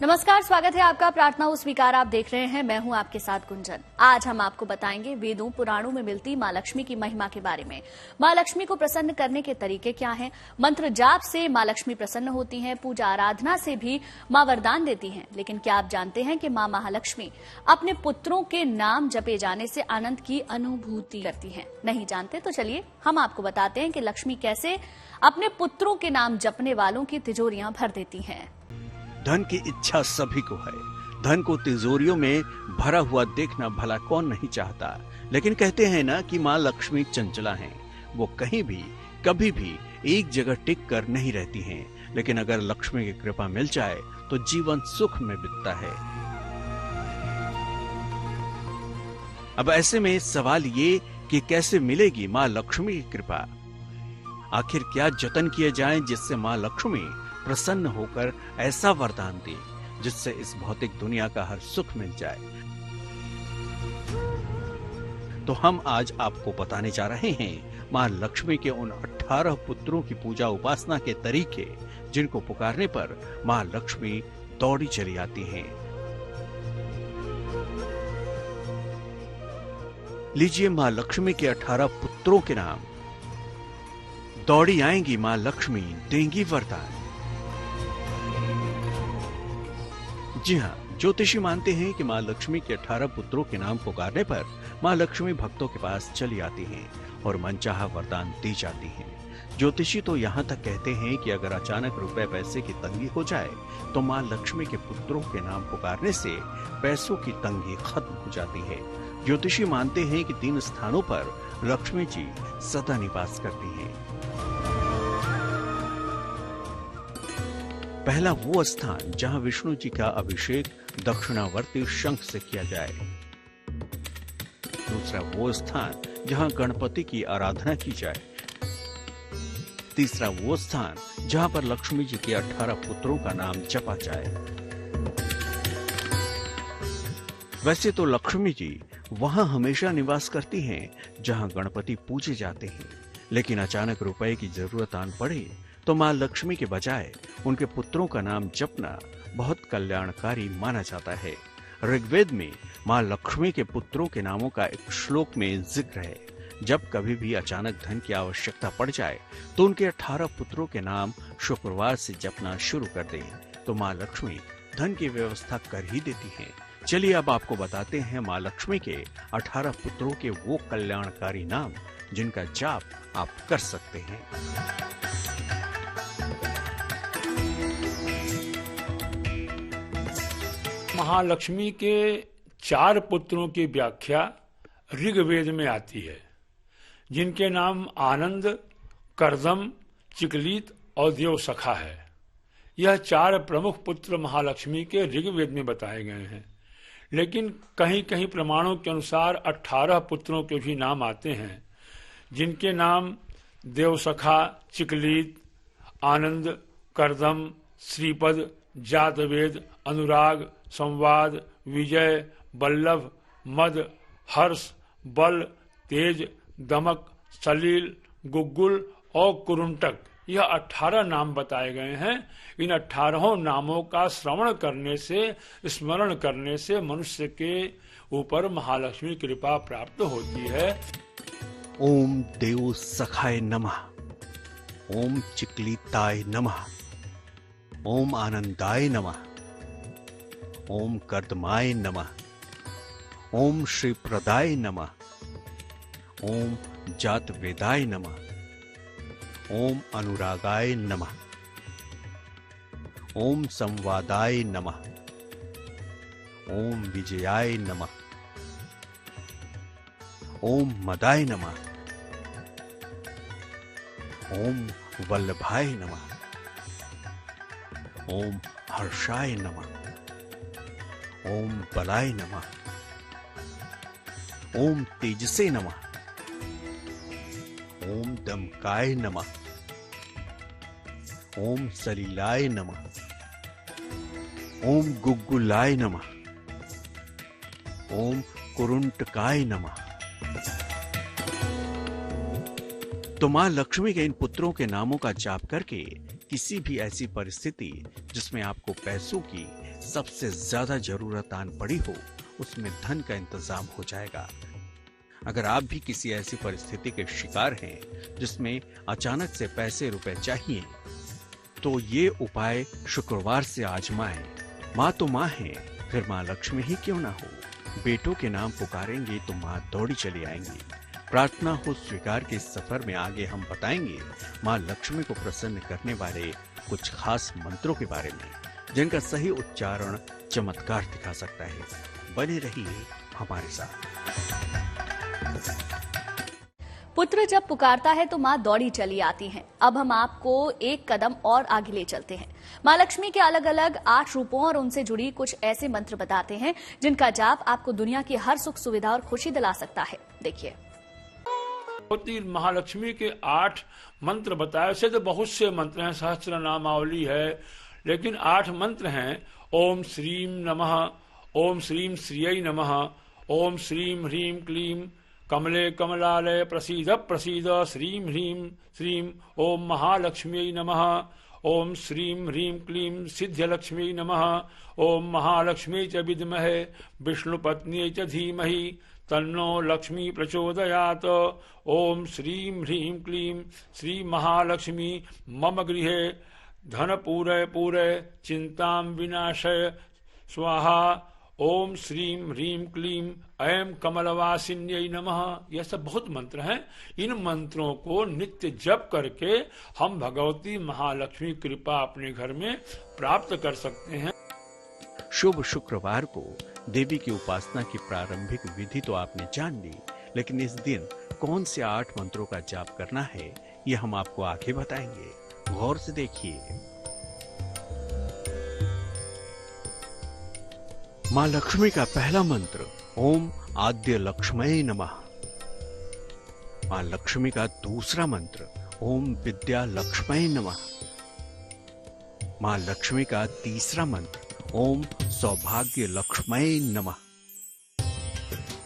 नमस्कार, स्वागत है आपका प्रार्थना हो स्वीकार। आप देख रहे हैं, मैं हूं आपके साथ गुंजन। आज हम आपको बताएंगे वेदों पुराणों में मिलती मां लक्ष्मी की महिमा के बारे में। मां लक्ष्मी को प्रसन्न करने के तरीके क्या हैं? मंत्र जाप से मां लक्ष्मी प्रसन्न होती हैं, पूजा आराधना से भी मां वरदान देती हैं। लेकिन क्या आप जानते हैं कि मां महालक्ष्मी अपने पुत्रों के नाम जपे जाने से आनंद की अनुभूति करती हैं? नहीं जानते तो चलिए हम आपको बताते हैं कि लक्ष्मी कैसे अपने पुत्रों के नाम जपने वालों की तिजोरियां भर देती हैं। धन की इच्छा सभी को है। धन को तिजोरियों में भरा हुआ देखना भला कौन नहीं चाहता। लेकिन कहते हैं ना कि माँ लक्ष्मी चंचला हैं। वो कहीं भी कभी भी एक जगह टिक कर नहीं रहती हैं। लेकिन अगर लक्ष्मी की कृपा मिल जाए तो जीवन सुख में बीतता है। अब ऐसे में सवाल ये कि कैसे मिलेगी माँ लक्ष्मी की कृपा? आखिर क्या जतन किए जाएं जिससे माँ लक्ष्मी प्रसन्न होकर ऐसा वरदान दे जिससे इस भौतिक दुनिया का हर सुख मिल जाए? तो हम आज आपको बताने जा रहे हैं मां लक्ष्मी के उन 18 पुत्रों की पूजा उपासना के तरीके जिनको पुकारने पर मां लक्ष्मी दौड़ी चली आती हैं। लीजिए मां लक्ष्मी के 18 पुत्रों के नाम। दौड़ी आएंगी मां लक्ष्मी, देंगी वरदान। जी हाँ, ज्योतिषी मानते हैं कि माँ लक्ष्मी के 18 पुत्रों के नाम पुकारने पर माँ लक्ष्मी भक्तों के पास चली आती हैं और मनचाहा वरदान दी जाती हैं। ज्योतिषी तो यहाँ तक कहते हैं कि अगर अचानक रुपए पैसे की तंगी हो जाए तो माँ लक्ष्मी के पुत्रों के नाम पुकारने से पैसों की तंगी खत्म हो जाती है। ज्योतिषी मानते हैं कि 3 स्थानों पर लक्ष्मी जी सदा निवास करती हैं। पहला वो स्थान जहां विष्णु जी का अभिषेक दक्षिणावर्ती शंख से किया जाए। दूसरा वो स्थान जहां गणपति की आराधना की जाए। तीसरा वो स्थान जहां पर लक्ष्मी जी के 18 पुत्रों का नाम जपा जाए। वैसे तो लक्ष्मी जी वहां हमेशा निवास करती हैं जहां गणपति पूजे जाते हैं, लेकिन अचानक रुपए की जरूरत आन पड़े तो मां लक्ष्मी के बजाय उनके पुत्रों का नाम जपना बहुत कल्याणकारी माना जाता है। ऋग्वेद में मां लक्ष्मी के पुत्रों के नामों का एक श्लोक में जिक्र है। जब कभी भी अचानक धन की आवश्यकता पड़ जाए तो उनके 18 पुत्रों के नाम शुक्रवार से जपना शुरू कर दें तो मां लक्ष्मी धन की व्यवस्था कर ही देती हैं। चलिए अब आपको बताते हैं मां लक्ष्मी के 18 पुत्रों के वो कल्याणकारी नाम जिनका जाप आप कर सकते हैं। महालक्ष्मी के 4 पुत्रों की व्याख्या ऋग्वेद में आती है, जिनके नाम आनंद, करदम, चिकलीत और देवसखा है। यह 4 प्रमुख पुत्र महालक्ष्मी के ऋग्वेद में बताए गए हैं। लेकिन कहीं कहीं प्रमाणों के अनुसार 18 पुत्रों के भी नाम आते हैं, जिनके नाम देवसखा, चिकलीत, आनंद, करदम, श्रीपद, जातवेद, अनुराग, संवाद, विजय, बल्लभ, मद, हर्ष, बल, तेज, दमक, सलील, गुग्गुल और कुरुंटक, यह 18 नाम बताए गए हैं। इन 18 नामों का श्रवण करने से, स्मरण करने से मनुष्य के ऊपर महालक्ष्मी कृपा प्राप्त होती है। ओम देव सखाय नमः, ओम चिकलिताय नमः, ओम आनंदाय नमः, ओम कर्दमाय नमः, ओम श्री प्रदाय नमः, ओम जातवेदाय नमः, ओम अनुरागाय नमः, ओम संवादाय नमः, ओम विजयाय नमः, ओम मदाय नमः, ओम वल्लभाय नमः, ओम हर्षाय नमः, ओम बलाय नमः, ओम तेजसे नमः, ओम दमकाय नमः, ओम सलीलाय नमः, ओम गुग्गुलाय नमः, ओम कुरुंटकाय नमः। तो मां लक्ष्मी के इन पुत्रों के नामों का जाप करके किसी भी ऐसी परिस्थिति जिसमें आपको पैसों की सबसे ज्यादा जरूरत आन पड़ी हो उसमें धन का इंतजाम हो जाएगा। अगर आप भी किसी ऐसी परिस्थिति के शिकार हैं जिसमें अचानक से पैसे रुपए चाहिए, तो ये उपाय शुक्रवार से आजमाएं। माँ तो माँ है, फिर माँ लक्ष्मी ही क्यों ना हो। बेटों के नाम पुकारेंगे तो माँ दौड़ी चली आएंगी। प्रार्थना हो स्वीकार के इस सफर में आगे हम बताएंगे माँ लक्ष्मी को प्रसन्न करने वाले कुछ खास मंत्रों के बारे में, जिनका सही उच्चारण चमत्कार दिखा सकता है। बने रहिए हमारे साथ। पुत्र जब पुकारता है तो माँ दौड़ी चली आती हैं। अब हम आपको एक कदम और आगे ले चलते हैं। माँ लक्ष्मी के अलग अलग 8 रूपों और उनसे जुड़ी कुछ ऐसे मंत्र बताते हैं जिनका जाप आपको दुनिया की हर सुख सुविधा और खुशी दिला सकता है। देखिए, महालक्ष्मी के 8 मंत्र बताए। वैसे तो बहुत से मंत्र हैं, सहस्त्र नामावली है, लेकिन 8 मंत्र हैं। ओम श्रीम नमः, ओम श्रीम श्रियै नमः, ओम श्रीम ह्रीं क्लीं कमले कमलालय प्रसीद प्रसीद श्रीं ह्रीं श्रीं ओम महालक्ष्म्यै नमः, ओम श्रीं ह्रीं क्लीं सिद्ध्यलक्ष्म्यै नमः, ओम महालक्ष्म्यै च विद्महे विष्णुपत्न्यै च धीमहि तन्नो लक्ष्मी प्रचोदयात्। ओम श्रीं ह्रीं क्लीं श्री महालक्ष्मी मम गृहे धन पूरय पूरय चिंतां विनाशय स्वाहा। ओम श्रीं ह्रीं क्लीं ऐं कमलवासिन्यै नमः। यह सब बहुत मंत्र हैं। इन मंत्रों को नित्य जप करके हम भगवती महालक्ष्मी कृपा अपने घर में प्राप्त कर सकते हैं। शुभ शुक्रवार को देवी की उपासना की प्रारंभिक विधि तो आपने जान ली, लेकिन इस दिन कौन से 8 मंत्रों का जाप करना है ये हम आपको आगे बताएंगे। गौर से देखिए। माँ लक्ष्मी का पहला मंत्र ओम आद्य लक्ष्मये नमः। माँ लक्ष्मी का दूसरा मंत्र ओम विद्या लक्ष्मये नमः। माँ लक्ष्मी का तीसरा मंत्र ओम सौभाग्य लक्ष्मये नमः।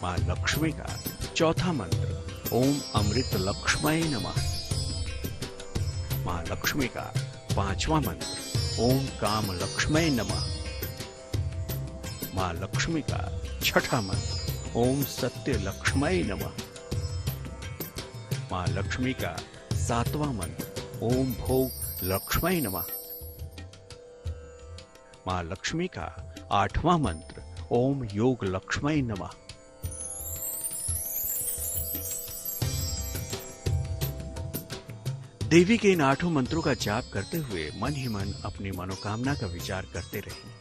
माँ लक्ष्मी का चौथा मंत्र ओम अमृत लक्ष्मये नमः। माँ लक्ष्मी का 5वां मंत्र ओम काम लक्ष्मये नमः। माँ लक्ष्मी का 6ठा मंत्र ओम सत्य लक्ष्मये नमः। माँ लक्ष्मी का 7वां मंत्र ओम भोग लक्ष्मये नमः। माँ लक्ष्मी का 8वां मंत्र ओम योग लक्ष्मये नमः। देवी के इन 8 मंत्रों का जाप करते हुए मन ही मन अपनी मनोकामना का विचार करते रहें।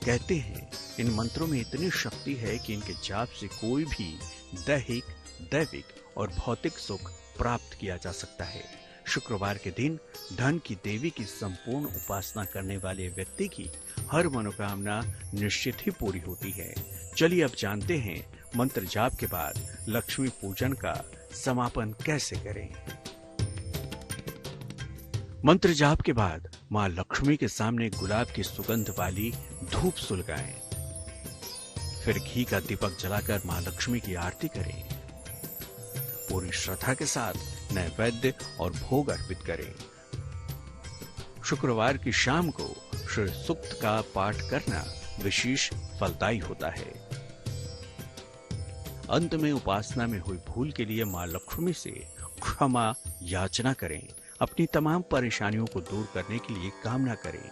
कहते हैं इन मंत्रों में इतनी शक्ति है कि इनके जाप से कोई भी दैहिक, दैविक और भौतिक सुख प्राप्त किया जा सकता है। शुक्रवार के दिन धन की देवी की संपूर्ण उपासना करने वाले व्यक्ति की हर मनोकामना निश्चित ही पूरी होती है। चलिए अब जानते हैं मंत्र जाप के बाद लक्ष्मी पूजन का समापन कैसे करें। मंत्र जाप के बाद माँ लक्ष्मी के सामने गुलाब की सुगंध वाली धूप सुलगाएं। फिर घी का दीपक जलाकर माँ लक्ष्मी की आरती करें। पूरी श्रद्धा के साथ नैवेद्य और भोग अर्पित करें। शुक्रवार की शाम को श्री सूक्त का पाठ करना विशेष फलदायी होता है। अंत में उपासना में हुई भूल के लिए माँ लक्ष्मी से क्षमा याचना करें। अपनी तमाम परेशानियों को दूर करने के लिए कामना करें।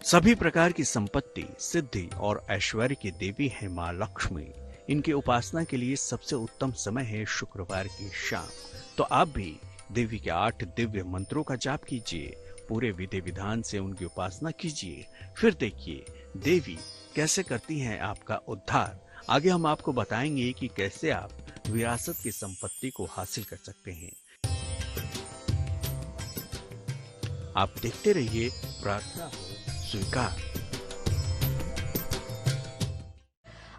सभी प्रकार की संपत्ति, सिद्धि और ऐश्वर्य की देवी है माँ लक्ष्मी। इनकी उपासना के लिए सबसे उत्तम समय है शुक्रवार की शाम। तो आप भी देवी के 8 दिव्य मंत्रों का जाप कीजिए, पूरे विधि विधान से उनकी उपासना कीजिए। फिर देखिए देवी कैसे करती हैं आपका उद्धार। आगे हम आपको बताएंगे कि कैसे आप विरासत की संपत्ति को हासिल कर सकते हैं। आप देखते रहिए प्रार्थना हो स्वीकार।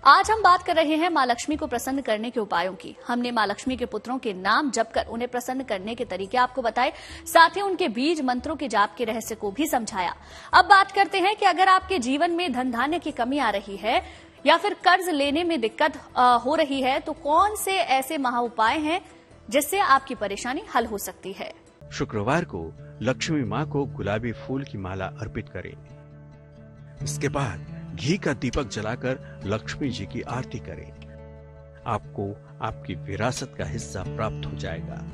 आज हम बात कर रहे हैं माँ लक्ष्मी को प्रसन्न करने के उपायों की। हमने माँ लक्ष्मी के पुत्रों के नाम जप कर उन्हें प्रसन्न करने के तरीके आपको बताए, साथ ही उनके बीज मंत्रों के जाप के रहस्य को भी समझाया। अब बात करते हैं कि अगर आपके जीवन में धन धान्य की कमी आ रही है या फिर कर्ज लेने में दिक्कत हो रही है, तो कौन से ऐसे महा उपाय हैं जिससे आपकी परेशानी हल हो सकती है। शुक्रवार को लक्ष्मी माँ को गुलाबी फूल की माला अर्पित करें। इसके बाद घी का दीपक जलाकर लक्ष्मी जी की आरती करें। आपको आपकी विरासत का हिस्सा प्राप्त हो जाएगा।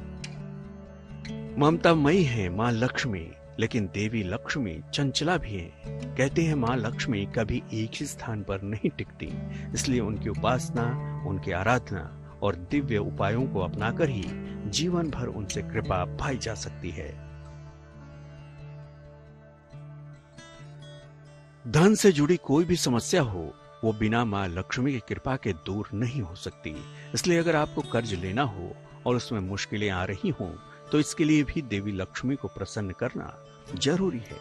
ममतामयी है माँ लक्ष्मी, लेकिन देवी लक्ष्मी चंचला भी है। कहते हैं माँ लक्ष्मी कभी एक ही स्थान पर नहीं टिकती, इसलिए उनकी उपासना, उनकी आराधना और दिव्य उपायों को अपनाकर ही जीवन भर उनसे कृपा पाई जा सकती है। धन से जुड़ी कोई भी समस्या हो, वो बिना माँ लक्ष्मी की कृपा के दूर नहीं हो सकती। इसलिए अगर आपको कर्ज लेना हो और उसमें मुश्किलें आ रही हों, तो इसके लिए भी देवी लक्ष्मी को प्रसन्न करना जरूरी है।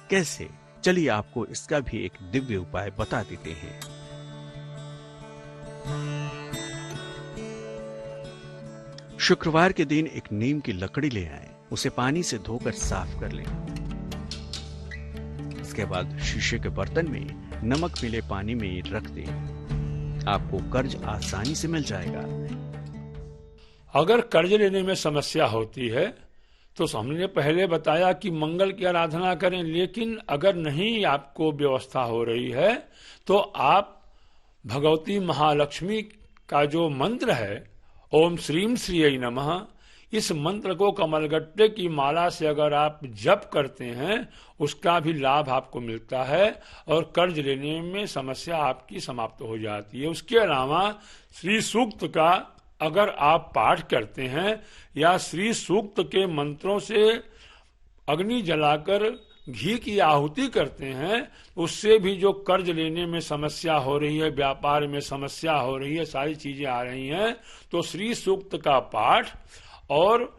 कैसे? चलिए आपको इसका भी एक दिव्य उपाय बता देते हैं। शुक्रवार के दिन एक नीम की लकड़ी ले आएं, उसे पानी से धोकर साफ कर लें। इसके बाद शीशे के बर्तन में नमक मिले पानी में रख दें। आपको कर्ज आसानी से मिल जाएगा। अगर कर्ज लेने में समस्या होती है तो हमने पहले बताया कि मंगल की आराधना करें, लेकिन अगर नहीं आपको व्यवस्था हो रही है तो आप भगवती महालक्ष्मी का जो मंत्र है, ओम श्रीम श्रीयै नमः, इस मंत्र को कमलगट्टे की माला से अगर आप जप करते हैं, उसका भी लाभ आपको मिलता है और कर्ज लेने में समस्या आपकी समाप्त हो जाती है। उसके अलावा श्री सूक्त का अगर आप पाठ करते हैं या श्री सूक्त के मंत्रों से अग्नि जलाकर घी की आहुति करते हैं, उससे भी जो कर्ज लेने में समस्या हो रही है, व्यापार में समस्या हो रही है, सारी चीजें आ रही हैं, तो श्री सूक्त का पाठ और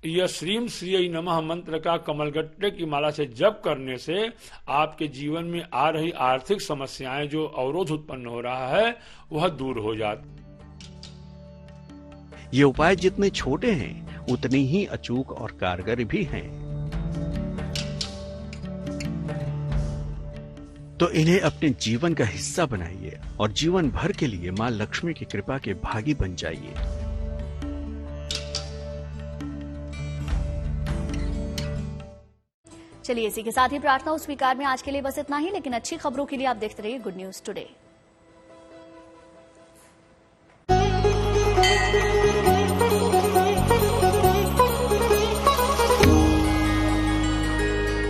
यह श्रीम श्रीयै नमः मंत्र का कमलगट्टे की माला से जप करने से आपके जीवन में आ रही आर्थिक समस्याएं, जो अवरोध उत्पन्न हो रहा है, वह दूर हो जाती। ये उपाय जितने छोटे हैं उतने ही अचूक और कारगर भी हैं। तो इन्हें अपने जीवन का हिस्सा बनाइए और जीवन भर के लिए मां लक्ष्मी की कृपा के भागी बन जाइए। चलिए इसी के साथ ही प्रार्थना स्वीकार में आज के लिए बस इतना ही, लेकिन अच्छी खबरों के लिए आप देखते रहिए गुड न्यूज टुडे।